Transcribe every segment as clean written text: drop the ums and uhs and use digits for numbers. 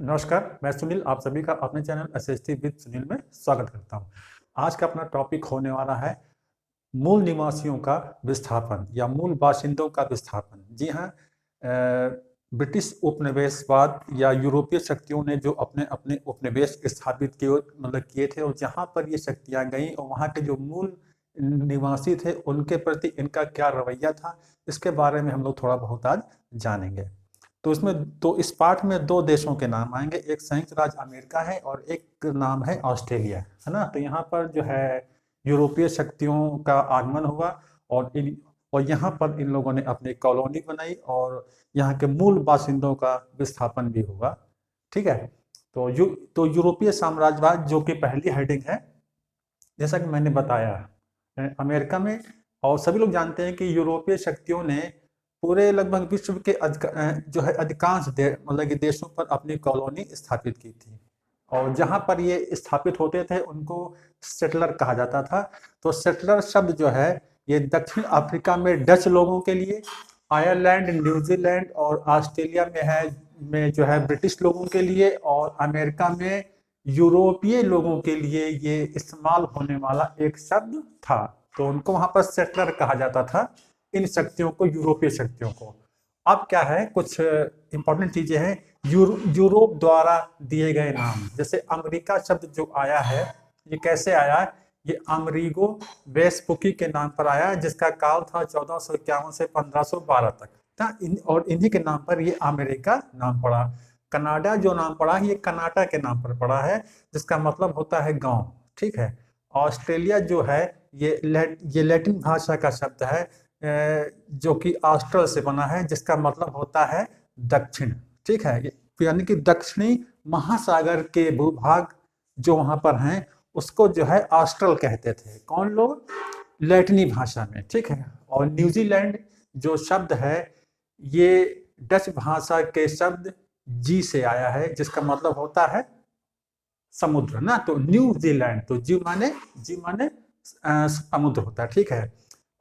नमस्कार, मैं सुनील आप सभी का अपने चैनल एसएसटी विद सुनील में स्वागत करता हूं। आज का अपना टॉपिक होने वाला है मूल निवासियों का विस्थापन या मूल बाशिंदों का विस्थापन। जी हाँ, ब्रिटिश उपनिवेशवाद या यूरोपीय शक्तियों ने जो अपने अपने उपनिवेश स्थापित किए थे, और जहाँ पर ये शक्तियाँ गईं और वहाँ के जो मूल निवासी थे उनके प्रति इनका क्या रवैया था, इसके बारे में हम लोग थोड़ा बहुत आज जानेंगे। तो इस पाठ में दो देशों के नाम आएंगे, एक संयुक्त राज्य अमेरिका है और एक नाम है ऑस्ट्रेलिया, है ना। तो यहाँ पर जो है यूरोपीय शक्तियों का आगमन हुआ और यहाँ पर इन लोगों ने अपनी कॉलोनी बनाई और यहाँ के मूल बाशिंदों का विस्थापन भी हुआ। ठीक है। तो यूरोपीय साम्राज्यवाद जो कि पहली हेडिंग है, जैसा कि मैंने बताया अमेरिका में, और सभी लोग जानते हैं कि यूरोपीय शक्तियों ने पूरे लगभग विश्व के जो है अधिकांश मतलब कि देशों पर अपनी कॉलोनी स्थापित की थी, और जहां पर ये स्थापित होते थे उनको सेटलर कहा जाता था। तो सेटलर शब्द जो है ये दक्षिण अफ्रीका में डच लोगों के लिए, आयरलैंड, न्यूजीलैंड और ऑस्ट्रेलिया में जो है ब्रिटिश लोगों के लिए, और अमेरिका में यूरोपीय लोगों के लिए ये इस्तेमाल होने वाला एक शब्द था। तो उनको वहां पर सेटलर कहा जाता था, इन शक्तियों को, यूरोपीय शक्तियों को। अब क्या है, कुछ इंपॉर्टेंट चीजें हैं यूरोप द्वारा दिए गए नाम। जैसे अमेरिका शब्द जो आया है, ये कैसे आया? ये अमरीगो वेस्पुकी के नाम पर आया, जिसका काल था 1451 से 1512 तक था। और इन्हीं के नाम पर ये अमेरिका नाम पड़ा। कनाडा जो नाम पड़ा, ये कनाडा के नाम पर पड़ा है, जिसका मतलब होता है गांव। ठीक है। ऑस्ट्रेलिया जो है ये लैटिन भाषा का शब्द है, जो कि ऑस्ट्रल से बना है, जिसका मतलब होता है दक्षिण। ठीक है। यानी कि दक्षिणी महासागर के भूभाग जो वहां पर हैं उसको जो है ऑस्ट्रल कहते थे। कौन लोग? लैटिनी भाषा में। ठीक है। और न्यूजीलैंड जो शब्द है ये डच भाषा के शब्द जी से आया है, जिसका मतलब होता है समुद्र ना। तो न्यूजीलैंड, तो जी माने समुद्र होता है। ठीक है।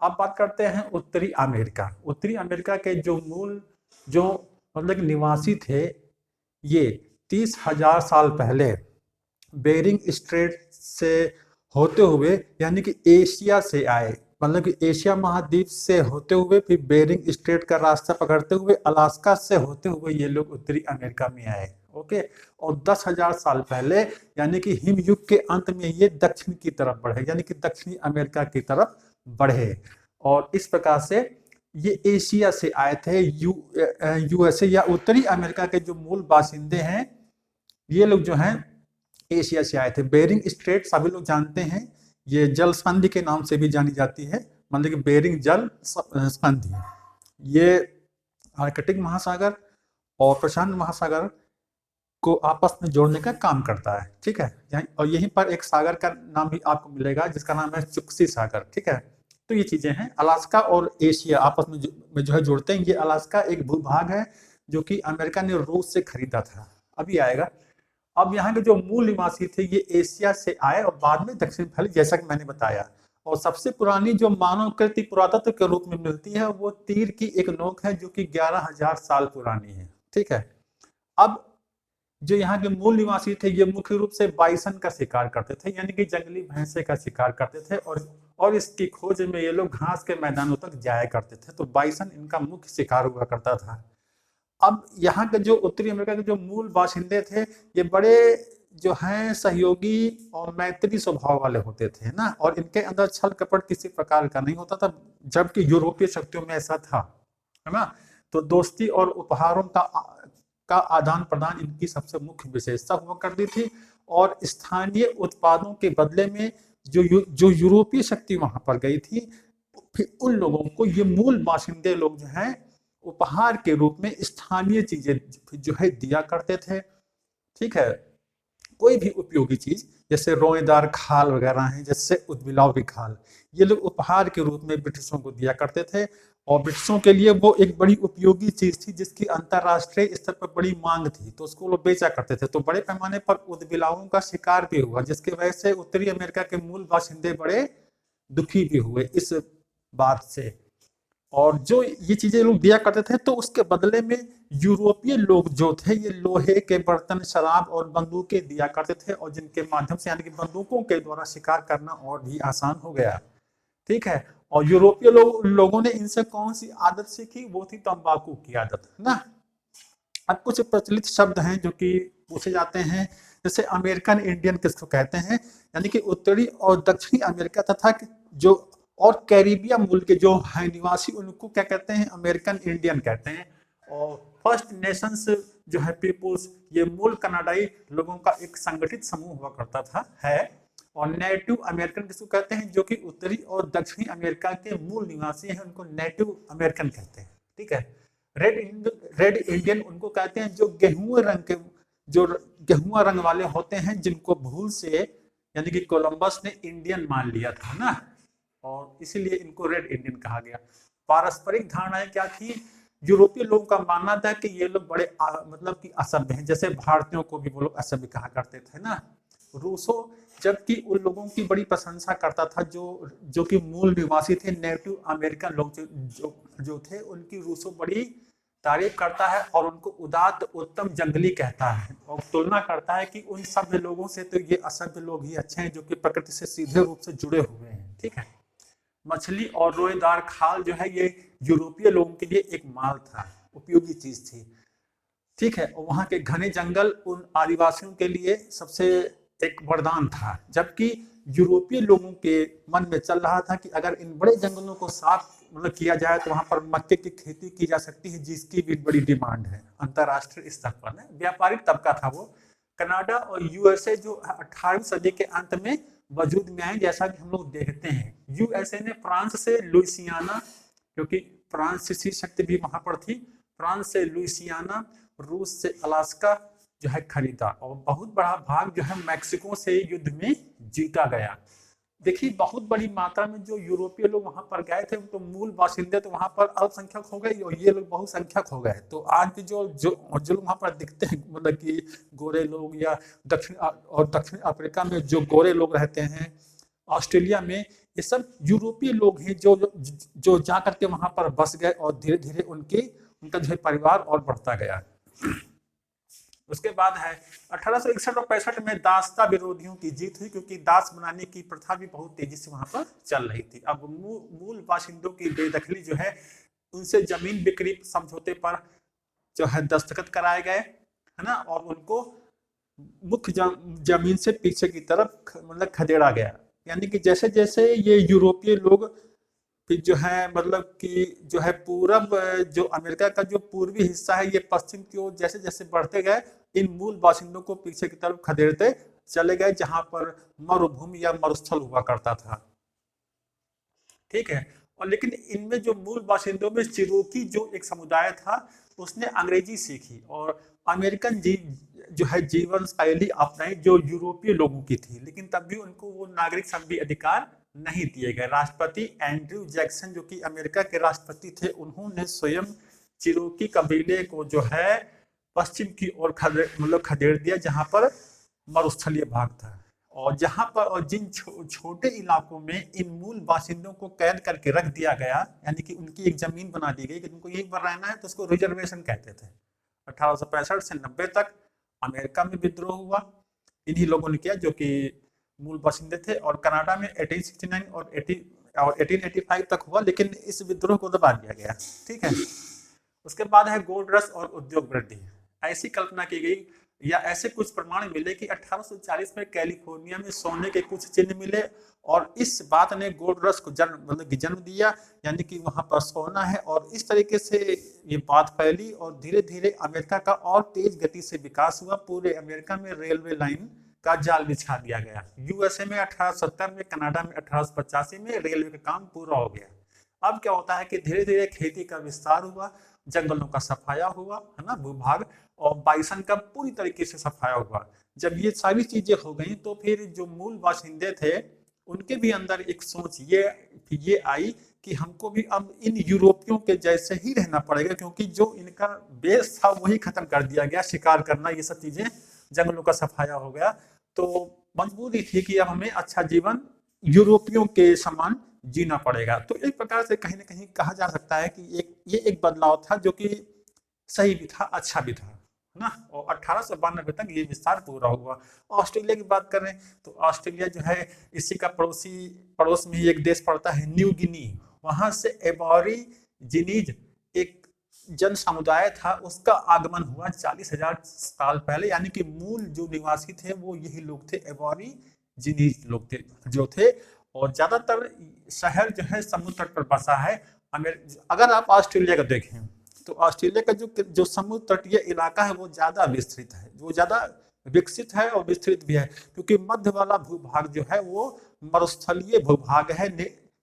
अब बात करते हैं उत्तरी अमेरिका। उत्तरी अमेरिका के जो मतलब निवासी थे, ये 30,000 साल पहले बेरिंग स्ट्रेट से होते हुए, यानी कि एशिया से आए, मतलब कि एशिया महाद्वीप से होते हुए फिर बेरिंग स्ट्रेट का रास्ता पकड़ते हुए अलास्का से होते हुए ये लोग उत्तरी अमेरिका में आए। ओके। और 10,000 साल पहले, यानी कि हिमयुग के अंत में, ये दक्षिण की तरफ बढ़े, यानी कि दक्षिणी अमेरिका की तरफ बढ़े। और इस प्रकार से ये एशिया से आए थे। यूएसए या उत्तरी अमेरिका के जो मूल बाशिंदे हैं, ये लोग जो हैं एशिया से आए थे। बेरिंग स्ट्रेट सभी लोग जानते हैं, ये जल संधि के नाम से भी जानी जाती है, मतलब कि बेरिंग जल संधि। ये आर्कटिक महासागर और प्रशांत महासागर को आपस में जोड़ने का काम करता है। ठीक है। और यहीं पर एक सागर का नाम भी आपको मिलेगा, जिसका नाम है चुक्सी सागर। ठीक है। तो ये चीजें हैं। अलास्का और एशिया आपस में जो है जोड़ते हैं। ये अलास्का एक भूभाग है जो कि अमेरिका ने रूस से खरीदा था, अभी आएगा। अब यहाँ के जो मूल निवासी थे ये एशिया से आए और बाद में दक्षिण फैले, जैसा कि मैंने बताया। और सबसे पुरानी जो मानवकृति पुरातत्व के रूप में मिलती है वो तीर की एक नोक है, जो कि 11,000 साल पुरानी है। ठीक है। अब जो यहाँ के मूल निवासी थे ये मुख्य रूप से बाइसन का शिकार करते थे, यानी कि जंगली भैंसे का शिकार करते थे, और इसकी खोज में ये लोग घास के मैदानों तक जाया करते थे। तो बाइसन इनका मुख्य शिकार हुआ करता था। अब यहाँ के जो उत्तरी अमेरिका के जो मूल बाशिंदे थे, ये बड़े जो हैं सहयोगी और मैत्री स्वभाव वाले होते थे ना, और इनके अंदर छल कपट किसी प्रकार का नहीं होता था, जबकि यूरोपीय शक्तियों में ऐसा था, है ना। तो दोस्ती और उपहारों का आदान प्रदान इनकी सबसे मुख्य विशेषता हुआ करती थी। और स्थानीय उत्पादों के बदले में जो यूरोपीय शक्ति वहां पर गई थी, फिर उन लोगों को ये मूल बाशिंदे लोग जो हैं उपहार के रूप में स्थानीय चीजें जो है दिया करते थे। ठीक है। कोई भी उपयोगी चीज, जैसे रोएदार खाल वगैरह हैं, जैसे उदबिलाव खाल, ये लोग उपहार के रूप में ब्रिटिशों को दिया करते थे। और ब्रिटिशों के लिए वो एक बड़ी उपयोगी चीज थी, जिसकी अंतरराष्ट्रीय स्तर पर बड़ी मांग थी, तो उसको लोग बेचा करते थे। तो बड़े पैमाने पर उदबिलावों का शिकार भी हुआ, जिसकी वजह से उत्तरी अमेरिका के मूल बाशिंदे बड़े दुखी भी हुए इस बात से। और जो ये चीजें लोग दिया करते थे तो उसके बदले में यूरोपीय लोग जो थे ये लोहे के बर्तन, शराब और बंदूकें दिया करते थे, और जिनके माध्यम से यानी कि बंदूकों के द्वारा शिकार करना और भी आसान हो गया। ठीक है। और यूरोपीय लोगों ने इनसे कौन सी आदत सीखी? वो थी तंबाकू की आदत ना। अब कुछ प्रचलित शब्द हैं जो कि पूछे जाते हैं, जैसे अमेरिकन इंडियन किसको कहते हैं, यानी कि उत्तरी और दक्षिणी अमेरिका तथा जो और कैरिबियन मूल के जो है निवासी उनको क्या कहते हैं? अमेरिकन इंडियन कहते हैं। और फर्स्ट नेशंस जो है पीपुल्स, ये मूल कनाडाई लोगों का एक संगठित समूह हुआ करता था है। और नेटिव अमेरिकन किसको कहते हैं? जो कि उत्तरी और दक्षिणी अमेरिका के मूल निवासी हैं, उनको नेटिव अमेरिकन कहते हैं। ठीक है। रेड इंडियन उनको कहते हैं जो गेहुआ रंग के, जो गेहुआ रंग वाले होते हैं, जिनको भूल से यानी कि कोलंबस ने इंडियन मान लिया था ना, और इसीलिए इनको रेड इंडियन कहा गया। पारस्परिक धारणाएं क्या थी? यूरोपीय लोगों का मानना था कि ये लोग बड़े मतलब कि असभ्य हैं, जैसे भारतीयों को भी वो लोग असभ्य कहा करते थे ना। रूसो जबकि उन लोगों की बड़ी प्रशंसा करता था जो कि मूल निवासी थे, नेटिव अमेरिकन लोग जो थे, उनकी रूसो बड़ी तारीफ करता है और उनको उदात्त उत्तम जंगली कहता है, और तुलना करता है कि उन सभ्य लोगों से तो ये असभ्य लोग ही अच्छे हैं जो कि प्रकृति से सीधे रूप से जुड़े हुए हैं। ठीक है। मछली और रोएदार खाल जो है ये यूरोपीय लोगों के लिए एक माल था, उपयोगी चीज थी। ठीक है। और वहां के घने जंगल उन आदिवासियों के लिए सबसे एक वरदान था, जबकि यूरोपीय लोगों के मन में चल रहा था कि अगर इन बड़े जंगलों को साफ मतलब किया जाए तो वहां पर मक्के की खेती की जा सकती है, जिसकी भी बड़ी डिमांड है अंतरराष्ट्रीय स्तर पर। व्यापारिक तबका था वो। कनाडा और यूएसए जो 18वीं सदी के अंत में वजूद में आए, जैसा कि हम लोग देखते हैं यूएसए ने फ्रांस से लुइसियाना, क्योंकि फ्रांसीसी शक्ति भी वहां पर थी, फ्रांस से लुइसियाना, रूस से अलास्का जो है खरीदा, और बहुत बड़ा भाग जो है मैक्सिको से युद्ध में जीता गया। देखिए बहुत बड़ी मात्रा में जो यूरोपीय लोग वहां पर गए थे तो मूल बासिंदे तो वहां पर अल्पसंख्यक हो गए और ये लोग बहुसंख्यक हो गए। तो आज के जो जो जो लोग वहां पर दिखते हैं, मतलब कि गोरे लोग, या दक्षिण अफ्रीका में जो गोरे लोग रहते हैं, ऑस्ट्रेलिया में, ये सब यूरोपीय लोग हैं जो जा करके वहां पर बस गए, और धीरे धीरे उनका जो है परिवार और बढ़ता गया। उसके बाद है 1861 और 65 में दासता विरोधियों की जीत हुई, क्योंकि दास बनाने की प्रथा भी बहुत तेजी से वहां पर चल रही थी। अब मूल बाशिंदों की बेदखली जो है, उनसे जमीन बिक्री समझौते पर जो है दस्तखत कराए गए, है ना, और उनको मुख्य जमीन से पीछे की तरफ मतलब खदेड़ा गया। यानी कि जैसे जैसे ये यूरोपीय लोग फिर जो है मतलब कि जो है पूरब, जो अमेरिका का जो पूर्वी हिस्सा है, ये पश्चिम की ओर जैसे जैसे बढ़ते गए, इन मूल बाशिंदों को पीछे की तरफ खदेड़ते चले गए, जहां पर मरुभूमि या मरुस्थल हुआ करता था। ठीक है। और लेकिन इनमें जो मूल बाशिंदों में चिरोकी जो एक समुदाय था, उसने अंग्रेजी सीखी और अमेरिकन जो है जीवन शैली अपनाई जो यूरोपीय लोगों की थी, लेकिन तब भी उनको वो नागरिक संघीय अधिकार नहीं दिए गए। राष्ट्रपति एंड्रयू जैक्सन जो कि अमेरिका के राष्ट्रपति थे, उन्होंने स्वयं चिरोकी कबीले को जो है पश्चिम की ओर मतलब खदेड़ दिया, जहां पर मरुस्थलीय भाग था, और जहां पर और जिन छोटे इलाकों में इन मूल बासिंदों को कैद करके रख दिया गया, यानी कि उनकी एक जमीन बना दी गई कि तुमको यहीं पर रहना है, तो उसको रिजर्वेशन कहते थे। 1865 से 90 तक अमेरिका में विद्रोह हुआ, इन्हीं लोगों ने किया जो कि मूल बासिंदे थे, और कनाडा में 1869 और 1885 तक हुआ, लेकिन इस विद्रोह को दबा दिया गया। ठीक है। उसके बाद है गोल्ड रश और उद्योग वृद्धि। ऐसी कल्पना की गई या ऐसे कुछ प्रमाण मिले कि 1840 में कैलिफोर्निया में सोने के कुछ चिन्ह मिले, और इस बात ने गोल्ड रश को जन्म दिया, यानी कि वहां पर सोना है, और इस तरीके से ये बात फैली और धीरे धीरे अमेरिका का और तेज गति से विकास हुआ। पूरे अमेरिका में रेलवे लाइन का जाल बिछा दिया गया। यूएसए में 1870 में, कनाडा में 1885 में रेलवे का काम पूरा हो गया। अब क्या होता है कि धीरे धीरे खेती का विस्तार हुआ, जंगलों का सफाया हुआ, है ना, भूभाग, और बाइसन का पूरी तरीके से सफाया हुआ। जब ये सारी चीजें हो गई तो फिर जो मूल बाशिंदे थे उनके भी अंदर एक सोच ये आई कि हमको भी अब इन यूरोपियों के जैसे ही रहना पड़ेगा, क्योंकि जो इनका बेस था वही खत्म कर दिया गया, शिकार करना, ये सब चीजें, जंगलों का सफाया हो गया। तो मजबूरी थी कि अब हमें अच्छा जीवन यूरोपियों के समान जीना पड़ेगा। तो एक प्रकार से कहीं ना कहीं कहा जा सकता है कि ये एक बदलाव था जो कि सही भी था, अच्छा भी था, है ना। और 1892 तक ये विस्तार पूरा हुआ। ऑस्ट्रेलिया की बात करें तो ऑस्ट्रेलिया जो है इसी का पड़ोस में ही एक देश पड़ता है न्यू गिनी। वहां से एबॉरिजिनीज एक जन समुदाय था, उसका आगमन हुआ 40,000 साल पहले, यानी कि मूल जो निवासी थे वो यही लोग थे, एबॉरिजिनीज लोग थे जो थे। और ज्यादातर शहर जो है समुद्र तट पर बसा है। अगर आप ऑस्ट्रेलिया का देखें तो ऑस्ट्रेलिया का जो समुद्र तटीय इलाका है वो ज्यादा विस्तृत है, वो ज्यादा विकसित है और विस्तृत भी है, क्योंकि मध्य वाला भूभाग जो है वो मरुस्थलीय भूभाग है,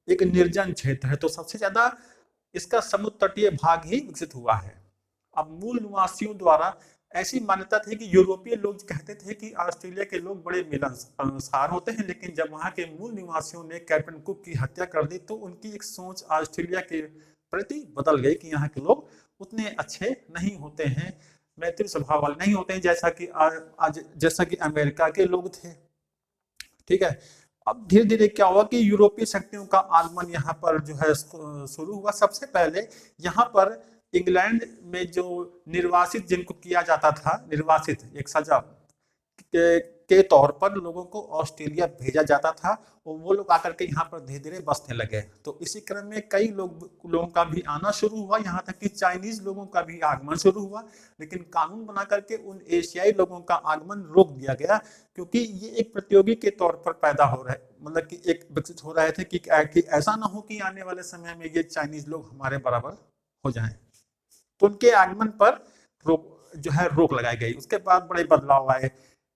एक निर्जन क्षेत्र है। तो सबसे ज्यादा इसका समुद्र तटीय भाग ही विकसित हुआ है। अब मूल निवासियों द्वारा ऐसी मान्यता थी कि यूरोपीय लोग कहते थे कि ऑस्ट्रेलिया के लोग बड़े मिलनसार होते हैं, लेकिन जब वहां के मूल निवासियों ने कैप्टन कुक की हत्या कर दी तो उनकी एक सोच ऑस्ट्रेलिया के प्रति बदल गई कि यहाँ के लोग उतने अच्छे नहीं होते हैं, मैत्री स्वभाव वाले नहीं होते हैं, जैसा कि अमेरिका के लोग थे। ठीक है। अब धीरे धीरे क्या हुआ कि यूरोपीय शक्तियों का आगमन यहाँ पर जो है शुरू हुआ। सबसे पहले यहाँ पर इंग्लैंड में जो निर्वासित जिनको किया जाता था, निर्वासित एक सजा के तौर पर लोगों को ऑस्ट्रेलिया भेजा जाता था और वो लोग आकर के यहाँ पर धीरे धीरे बसने लगे। तो इसी क्रम में कई लोगों का भी आना शुरू हुआ, यहाँ तक कि चाइनीज लोगों का भी आगमन शुरू हुआ। लेकिन कानून बना करके उन एशियाई लोगों का आगमन रोक दिया गया, क्योंकि ये एक प्रतियोगी के तौर पर पैदा हो रहे, मतलब कि एक विकसित हो रहे थे कि ऐसा ना हो कि आने वाले समय में ये चाइनीज लोग हमारे बराबर हो जाएं। तो उनके आगमन पर रोक लगाई गई। उसके बाद बड़े बदलाव आए।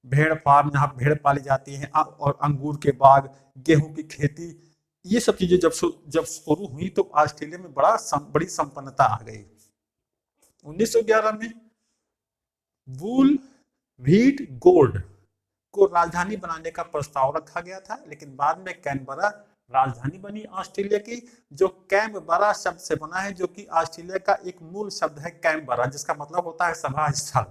भेड़ फार्म, जहाँ भेड़ पाली जाती है, और अंगूर के बाग, गेहूं की खेती, ये सब चीजें जब शुरू हुई तो ऑस्ट्रेलिया में बड़ी संपन्नता आ गई। 1911 में वूल व्हीट गोल्ड को राजधानी बनाने का प्रस्ताव रखा गया था, लेकिन बाद में कैनबरा राजधानी बनी ऑस्ट्रेलिया की, जो कैम्बरा शब्द से बना है, जो कि ऑस्ट्रेलिया का एक मूल शब्द है कैम्बरा, जिसका मतलब होता है सभा स्थल।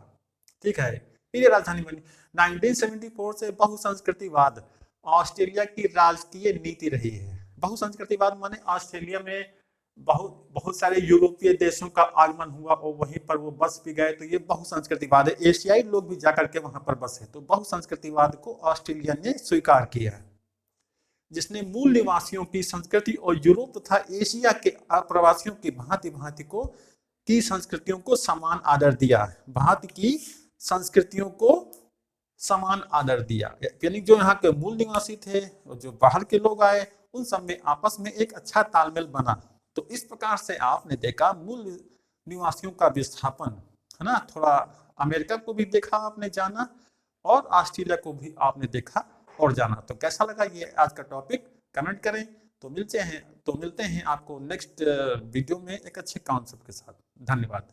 ठीक है, फिर ये राजधानी बनी। 1974 से बहुसंस्कृतिवाद ऑस्ट्रेलिया की राजकीय नीति रही है। बहुसंस्कृतिवाद माने ऑस्ट्रेलिया में बहुत सारे यूरोपीय देशों का आगमन हुआ और वहीं पर वो बस भी गए, तो ये बहुसंस्कृतिवाद है। एशियाई लोग भी जाकर के वहां पर बसे, तो बहुसंस्कृतिवाद को ऑस्ट्रेलिया ने स्वीकार किया, जिसने मूल निवासियों की संस्कृति और यूरोप तथा एशिया के अप्रवासियों की भांति संस्कृतियों को समान आदर दिया। भांति की संस्कृतियों को समान आदर दिया, यानी जो यहाँ के मूल निवासी थे और जो बाहर के लोग आए, उन सब में आपस में एक अच्छा तालमेल बना। तो इस प्रकार से आपने देखा मूल निवासियों का विस्थापन, है ना। थोड़ा अमेरिका को भी देखा आपने, जाना, और ऑस्ट्रेलिया को भी आपने देखा और जाना। तो कैसा लगा ये आज का टॉपिक, कमेंट करें। तो मिलते हैं आपको नेक्स्ट वीडियो में एक अच्छे कॉन्सेप्ट के साथ। धन्यवाद।